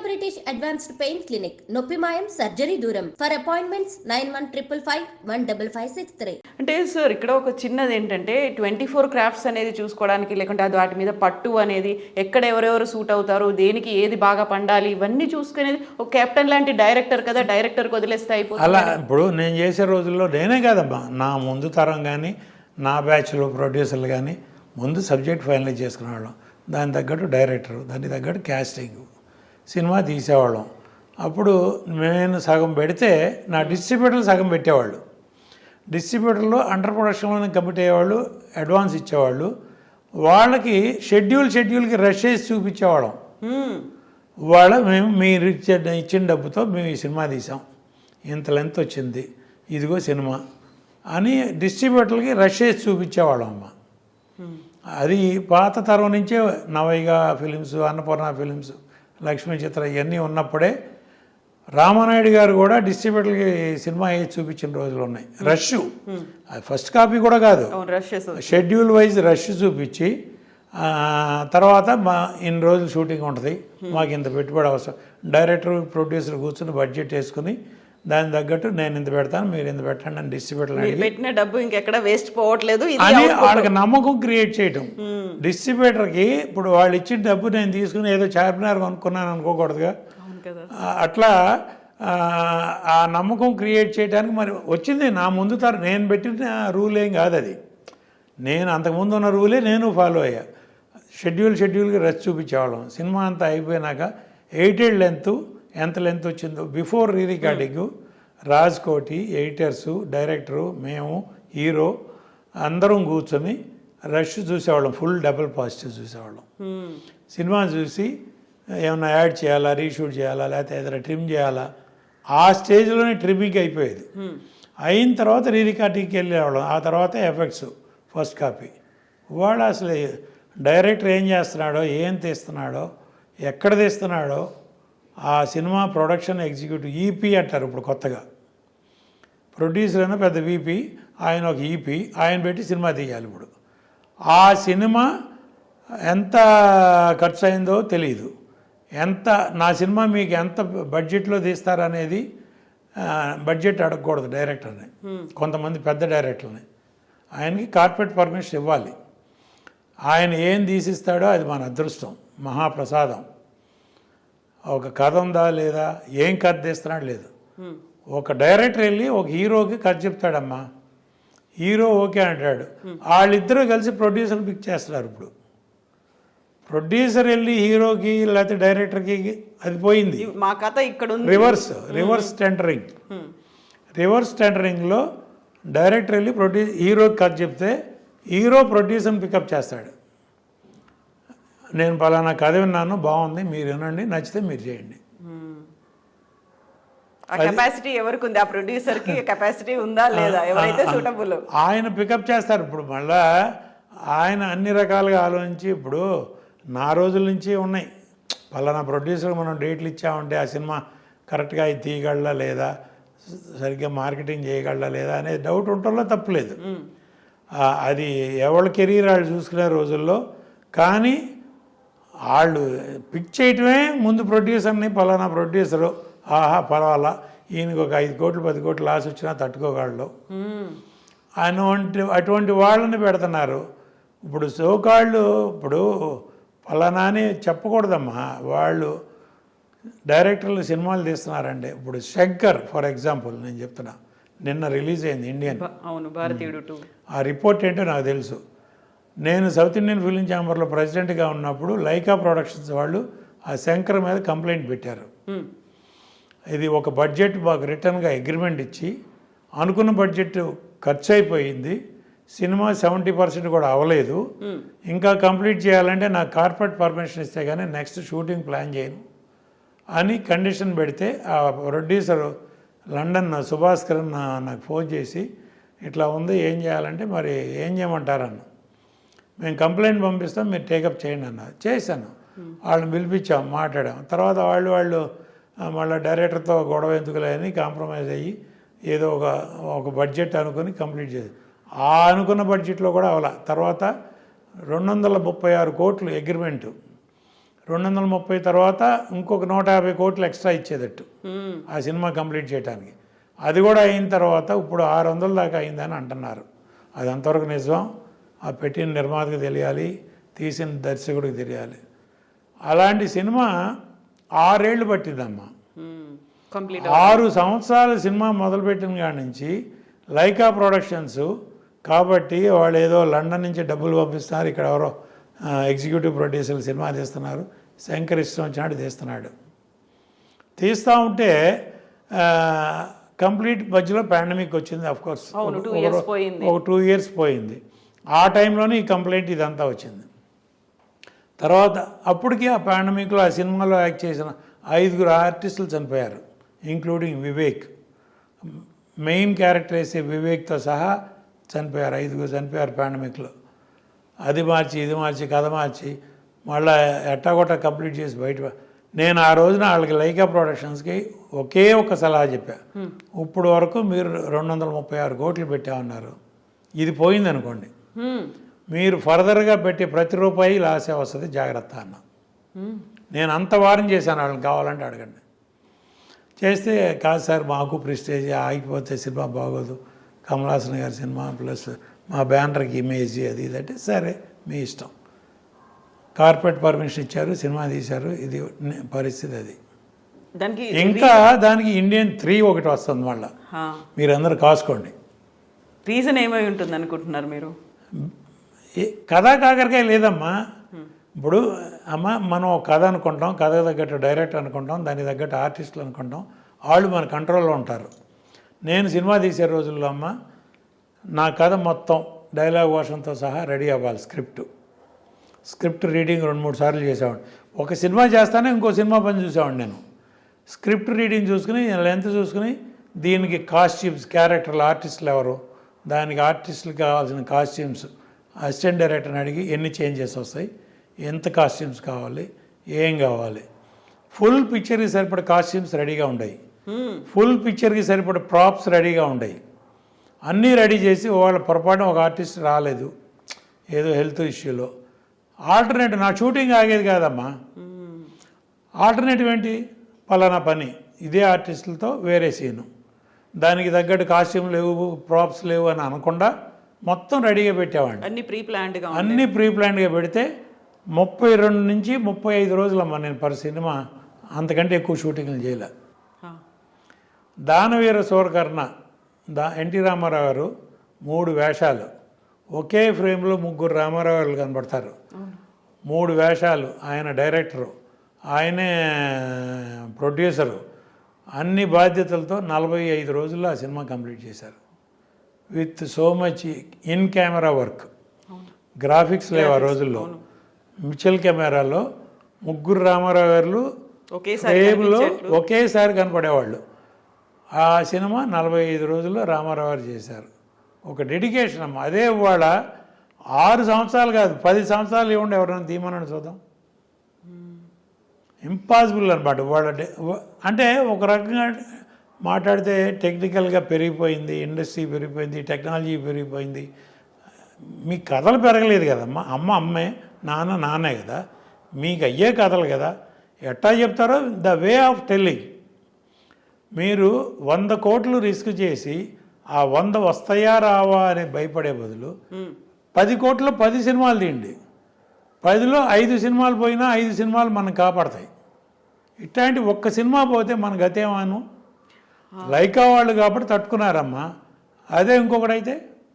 British advanced pain clinic, నొప్పి మాయం, surgery దూరం. For appointments 9155515563. అంటే సార్ ఇక్కడ ఒక చిన్నది ఏంటంటే 24 క్రాఫ్ట్స్ అనేది చూసుకోవడానికి, లేకుంటే అది వాటి మీద పట్టు అనేది ఎక్కడ ఎవరెవరు సూట్ అవుతారు, దేనికి ఏది బాగా పండాలి, ఇవన్నీ చూసుకునేది ఒక కెప్టెన్ లాంటి డైరెక్టర్ కదా, డైరెక్టర్కి వదిలేస్తే అయిపోతుంది. అలా ఇప్పుడు నేను చేసే రోజుల్లో నేనే కాదమ్మా, నా ముందు తరం కానీ నా బ్యాచ్లో ప్రొడ్యూసర్లు కానీ ముందు సబ్జెక్ట్ ఫైనలైజ్ చేసుకునేవాళ్ళం. దాని తగ్గట్టు డైరెక్టరు, దానికి తగ్గట్టు క్యాస్టింగ్, సినిమా తీసేవాళ్ళం. అప్పుడు నేను సగం పెడితే నా డిస్ట్రిబ్యూటర్లు సగం పెట్టేవాళ్ళు. డిస్ట్రిబ్యూటర్లు అండర్ ప్రొడక్షన్లోనే కమిట్ అయ్యేవాళ్ళు, అడ్వాన్స్ ఇచ్చేవాళ్ళు. వాళ్ళకి షెడ్యూల్కి రష్ చేసి చూపించేవాళ్ళం. మేము మీరు ఇచ్చిన డబ్బుతో మేము ఈ సినిమా తీసాం, ఇంత లెంత్ వచ్చింది, ఇదిగో సినిమా అని డిస్ట్రిబ్యూటర్లకి రష్ చేసి చూపించేవాళ్ళం అమ్మ. అది పాత తరం నుంచే నవైగా ఫిలిమ్స్, అన్నపూర్ణ ఫిలిమ్స్, లక్ష్మీ చిత్ర ఇవన్నీ ఉన్నప్పుడే రామానాయుడు గారు కూడా డిస్ట్రిబ్యూటర్కి సినిమా వేసి చూపించిన రోజులు ఉన్నాయి. రష్ ఫస్ట్ కాపీ కూడా కాదు, షెడ్యూల్ వైజ్ రష్ చూపించి తర్వాత ఇన్ని రోజులు షూటింగ్ ఉంటుంది, మాకు ఇంత పెట్టుబడి అవసరం, డైరెక్టర్ ప్రొడ్యూసర్ కూర్చొని బడ్జెట్ వేసుకుని దాని తగ్గట్టు నేను ఇంత పెడతాను, మీరు ఇంత పెట్టండి అని డిస్ట్రిబ్యూటర్ పెట్టిన డబ్బు ఇంకెక్కడ వేస్ట్ పోవట్లేదు అని వాళ్ళకి నమ్మకం క్రియేట్ చేయటం. డిస్ట్రిబ్యూటర్కి ఇప్పుడు వాళ్ళు ఇచ్చిన డబ్బు నేను తీసుకుని ఏదో చార్మినార్ కొనుక్కున్నాను అనుకోకూడదుగా. అట్లా ఆ నమ్మకం క్రియేట్ చేయడానికి మరి వచ్చింది నా ముందు తరం. నేను పెట్టిన రూల్ ఏం కాదు అది, నేను అంతకుముందు ఉన్న రూలే నేను ఫాలో అయ్యా. షెడ్యూల్కి రచ్ చూపించేవాళ్ళం. సినిమా అంతా అయిపోయినాక 8 లెంత్ ఎంత లెంత్ వచ్చిందో బిఫోర్ రీ రికార్డింగు రాజ్ కోటి, ఎడిటర్సు, డైరెక్టరు, మేము, హీరో అందరం కూర్చొని రష్ చూసేవాళ్ళం. ఫుల్ డబుల్ పాజిటివ్ చూసేవాళ్ళం. సినిమా చూసి ఏమన్నా యాడ్ చేయాలా, రీషూట్ చేయాలా, లేకపోతే ఏదైనా ట్రిమ్ చేయాలా, ఆ స్టేజ్లోనే ట్రిమ్మింగ్ అయిపోయేది. అయిన తర్వాత రీ రికార్డింగ్కి వెళ్ళేవాళ్ళం. ఆ తర్వాత ఎఫెక్ట్స్ ఫస్ట్ కాపీ. వాడు అసలు డైరెక్టర్ ఏం చేస్తున్నాడో, ఏం తీస్తున్నాడో, ఎక్కడ తీస్తున్నాడో, ఆ సినిమా ప్రొడక్షన్ ఎగ్జిక్యూటివ్ ఈపీ అంటారు ఇప్పుడు కొత్తగా. ప్రొడ్యూసర్ అయినా పెద్ద వీపీ, ఆయన ఒక ఈపీ, ఆయన పెట్టి సినిమా తీయాలి. ఇప్పుడు ఆ సినిమా ఎంత ఖర్చు అయిందో తెలియదు, ఎంత నా సినిమా మీకు ఎంత బడ్జెట్లో తీస్తారనేది బడ్జెట్ అడగకూడదు డైరెక్టర్ని. కొంతమంది పెద్ద డైరెక్టర్ని ఆయనకి కార్పొరేట్ పర్మిషన్ ఇవ్వాలి. ఆయన ఏం తీసిస్తాడో అది మన అదృష్టం, మహాప్రసాదం. ఒక కథ ఉందా లేదా, ఏం కథ తీస్తున్నాడు లేదు. ఒక డైరెక్టర్ వెళ్ళి ఒక హీరోకి కథ చెప్తాడమ్మా, హీరో ఓకే అంటాడు, వాళ్ళిద్దరూ కలిసి ప్రొడ్యూసర్ పిక్ చేస్తున్నారు. ఇప్పుడు ప్రొడ్యూసర్ వెళ్ళి హీరోకి లేకపోతే డైరెక్టర్కి అది పోయింది. మా కథ ఇక్కడ రివర్స్ టెండరింగ్లో డైరెక్టర్ వెళ్ళి హీరోకి కథ చెప్తే హీరో ప్రొడ్యూసర్ని పికప్ చేస్తాడు. నేను పలానా కథ విన్నాను, బాగుంది, మీరు వినండి, నచ్చితే మీరు చేయండి. కెపాసిటీ ఎవరికి ఉంది, ఆ ప్రొడ్యూసర్కి కెపాసిటీ ఉందా లేదా, ఎవరైతే సూటబుల్ ఆయన పికప్ చేస్తారు. ఇప్పుడు మళ్ళా ఆయన అన్ని రకాలుగా ఆలోచించి, ఇప్పుడు నా రోజుల నుంచి ఉన్నాయి, పలానా ప్రొడ్యూసర్ మనం డేట్లు ఇచ్చామంటే ఆ సినిమా కరెక్ట్గా అది తీయగలరా లేదా, సరిగ్గా మార్కెటింగ్ చేయగలరా లేదా అనేది డౌట్ ఉండటంలో తప్పులేదు. అది ఎవరి కెరీర్ వాళ్ళు చూసుకునే రోజుల్లో. కానీ వాళ్ళు పిక్ చేయటమే ముందు ప్రొడ్యూసర్ని, పలానా ప్రొడ్యూసరు ఆహా పర్వాలా, ఈయనకి ఒక 5 కోట్లు 10 కోట్లు లాస్ వచ్చినా తట్టుకోగలడు అటువంటి వాళ్ళని పెడుతున్నారు. ఇప్పుడు సోకాళ్ళు ఇప్పుడు పలానా అని చెప్పకూడదమ్మా. వాళ్ళు డైరెక్టర్లు సినిమాలు తీస్తున్నారంటే, ఇప్పుడు శంకర్ ఫర్ ఎగ్జాంపుల్ నేను చెప్తున్నా, నిన్న రిలీజ్ అయింది ఇండియన్. అవును, భారతీయుడు. ఆ రిపోర్ట్ ఏంటో నాకు తెలుసు. నేను సౌత్ ఇండియన్ ఫిలిం ఛాంబర్లో ప్రెసిడెంట్గా ఉన్నప్పుడు లైకా ప్రొడక్షన్స్ వాళ్ళు ఆ శంకర్ మీద కంప్లైంట్ పెట్టారు. ఇది ఒక బడ్జెట్ మాకు రిటర్న్గా అగ్రిమెంట్ ఇచ్చి అనుకున్న బడ్జెట్ ఖర్చు అయిపోయింది, సినిమా 70% కూడా అవ్వలేదు, ఇంకా కంప్లీట్ చేయాలంటే నాకు కార్పొరేట్ పర్మిషన్ ఇస్తే కానీ నెక్స్ట్ షూటింగ్ ప్లాన్ చేయను అని కండిషన్ పెడితే ఆ ప్రొడ్యూసర్ లండన్ సుభాస్కర్ నాకు ఫోన్ చేసి ఇట్లా ఉంది, ఏం చేయాలంటే మరి ఏం చేయమంటారన్న. మేము కంప్లైంట్ పంపిస్తాం, మీరు టేకప్ చేయండి అన్నారు. చేశాను. వాళ్ళని పిలిపించాం, మాట్లాడాం. తర్వాత వాళ్ళు మళ్ళీ డైరెక్టర్తో గొడవ ఎందుకులే అని కాంప్రమైజ్ అయ్యి ఏదో ఒక బడ్జెట్ అనుకుని కంప్లీట్ చేసి, ఆ అనుకున్న బడ్జెట్లో కూడా అవలా. తర్వాత 236 కోట్లు అగ్రిమెంటు, 230 తర్వాత ఇంకొక 150 కోట్లు ఎక్స్ట్రా ఇచ్చేదట్టు ఆ సినిమా కంప్లీట్ చేయడానికి. అది కూడా అయిన తర్వాత ఇప్పుడు 600 దాకా అయిందని అంటున్నారు. అది అంతవరకు నిజం, ఆ పెట్టిన నిర్మాతకు తెలియాలి, తీసిన దర్శకుడికి తెలియాలి. అలాంటి సినిమా 6 ఏళ్ళు పట్టిందమ్మా. 6 సంవత్సరాల సినిమా మొదలుపెట్టిన కాడి నుంచి లైకా ప్రొడక్షన్స్ కాబట్టి వాళ్ళు ఏదో లండన్ నుంచి డబ్బులు పంపిస్తున్నారు, ఇక్కడ ఎవరో ఎగ్జిక్యూటివ్ ప్రొడ్యూసర్లు సినిమా తీస్తున్నారు, శంకర్ ఇష్టం వచ్చినట్టు తీస్తున్నాడు. తీస్తూ ఉంటే కంప్లీట్ మధ్యలో పాండమిక్ వచ్చింది. అఫ్కోర్స్ ఒక 2 ఇయర్స్ పోయింది. ఆ టైంలోనే ఈ కంప్లైంట్ ఇదంతా వచ్చింది. తర్వాత అప్పటికి ఆ పాండమిక్లో ఆ సినిమాలో యాక్ట్ చేసిన 5 ఆర్టిస్టులు చనిపోయారు, ఇంక్లూడింగ్ వివేక్. మెయిన్ క్యారెక్టర్ వేసే వివేక్తో సహా చనిపోయారు. 5 చనిపోయారు పాండమిక్లో. అది మార్చి ఇది మార్చి కథ మార్చి మళ్ళీ ఎట్టాగొట్ట కంప్లీట్ చేసి బయట. నేను ఆ రోజున వాళ్ళకి లైకా ప్రొడక్షన్స్కి ఒకే ఒక సలహా చెప్పా, ఇప్పుడు వరకు మీరు 236 కోట్లు పెట్టామన్నారు, ఇది పోయింది అనుకోండి, మీరు ఫర్దర్గా పెట్టే ప్రతి రూపాయి లాసే వస్తుంది, జాగ్రత్త అన్న. నేను అంత వారం చేశాను, వాళ్ళని కావాలంటే అడగండి. చేస్తే కాదు సార్ మాకు ప్రెస్టేజ్ ఆగిపోతే సినిమా బాగోదు, కమల్ హాసన్ గారి సినిమా ప్లస్ మా బ్యానర్కి ఇమేజ్ అది ఇది అంటే సరే మీ ఇష్టం. కార్పొరేట్ పర్మిషన్ ఇచ్చారు, సినిమా తీశారు, ఇది పరిస్థితి. అది ఇంకా దానికి ఇండియన్ 3 ఒకటి వస్తుంది మళ్ళీ, మీరందరూ కాసుకోండి. రీజన్ ఏమై ఉంటుంది అనుకుంటున్నారు మీరు? కథా కాకరకాయ లేదమ్మా. ఇప్పుడు అమ్మ మనం కథ అనుకుంటాం, కథ తగ్గట్టు డైరెక్టర్ అనుకుంటాం, దానికి తగ్గట్టు ఆర్టిస్టులు అనుకుంటాం, వాళ్ళు మన కంట్రోల్లో ఉంటారు. నేను సినిమా తీసే రోజుల్లో అమ్మ నా కథ మొత్తం డైలాగ్ వర్షన్తో సహా రెడీ అవ్వాలి. స్క్రిప్ట్ రీడింగ్ 2-3 సార్లు చేసేవాడిని. ఒక సినిమా చేస్తానే ఇంకో సినిమా పని చూసేవాడిని నేను. స్క్రిప్ట్ రీడింగ్ చూసుకుని లెంత్ చూసుకుని దీనికి కాస్ట్యూమ్స్, క్యారెక్టర్లు, ఆర్టిస్టులు ఎవరు, దానికి ఆర్టిస్టులకు కావాల్సిన కాస్ట్యూమ్స్ అసిస్టెంట్ డైరెక్టర్ని అడిగి ఎన్ని చేంజెస్ వస్తాయి, ఎంత కాస్ట్యూమ్స్ కావాలి, ఏం కావాలి, ఫుల్ పిక్చర్కి సరిపడే కాస్ట్యూమ్స్ రెడీగా ఉండయి, ఫుల్ పిక్చర్కి సరిపడే ప్రాప్స్ రెడీగా ఉండయి, అన్నీ రెడీ చేసి వాళ్ళ పొరపాటున ఒక ఆర్టిస్ట్ రాలేదు ఏదో హెల్త్ ఇష్యూలో, ఆల్టర్నేటివ్ నా షూటింగ్ ఆగేది కాదమ్మా. ఆల్టర్నేటివ్ ఏంటి, పలానా పని ఇదే ఆర్టిస్టులతో వేరే సీను, దానికి తగ్గట్టు కాస్ట్యూమ్ లేవు, ప్రాప్స్ లేవు అని అనకుండా మొత్తం రెడీగా పెట్టేవాడిని. అన్నీ ప్రీ ప్లాన్డ్గా పెడితే 32 నుంచి 35 రోజులమ్మా నేను పర్ సినిమా, అంతకంటే ఎక్కువ షూటింగ్లు చేయలే. దానవీర సూరకర్ణ ఎన్టీ రామారావు గారు 3 వేషాలు ఒకే ఫ్రేమ్లో 3 రామారావు గారు కనబడతారు. 3 వేషాలు, ఆయన డైరెక్టరు, ఆయనే ప్రొడ్యూసరు, అన్ని బాధ్యతలతో 45 రోజుల్లో ఆ సినిమా కంప్లీట్ చేశారు. With so much in camera work, graphics లేవు ఆ రోజుల్లో. మిచెల్ కెమెరాలో 3 రామారావు గారు ఫ్రేమ్లో ఒకేసారి కనపడేవాళ్ళు. ఆ సినిమా 45 రోజుల్లో రామారావు గారు చేశారు. ఒక డెడికేషన్ అమ్మ. అదే వాళ్ళ 6 సంవత్సరాలు కాదు 10 సంవత్సరాలు ఇవ్వండి ఎవరైనా తీయమని చూద్దాం, ఇంపాసిబుల్ అనమాట. వాళ్ళ అంటే ఒక రకంగా మాట్లాడితే టెక్నికల్గా పెరిగిపోయింది, ఇండస్ట్రీ పెరిగిపోయింది, టెక్నాలజీ పెరిగిపోయింది, మీ కథలు పెరగలేదు కదమ్మా. అమ్మే, నాన్నే కదా, మీకు అయ్యే కథలు కదా. ఎట్టా చెప్తారో ద వే ఆఫ్ టెల్లింగ్. మీరు 100 కోట్లు రిస్క్ చేసి ఆ 100 వస్తాయా రావా అని భయపడే బదులు 10 కోట్లు 10 సినిమాలు తీయండి, 10లో 5 సినిమాలు పోయినా 5 సినిమాలు మనం కాపాడతాయి. ఇట్లాంటి ఒక్క సినిమా పోతే మన గతేమాను. లైకా వాళ్ళు కాబట్టి తట్టుకున్నారమ్మా, అదే ఇంకొకటైతే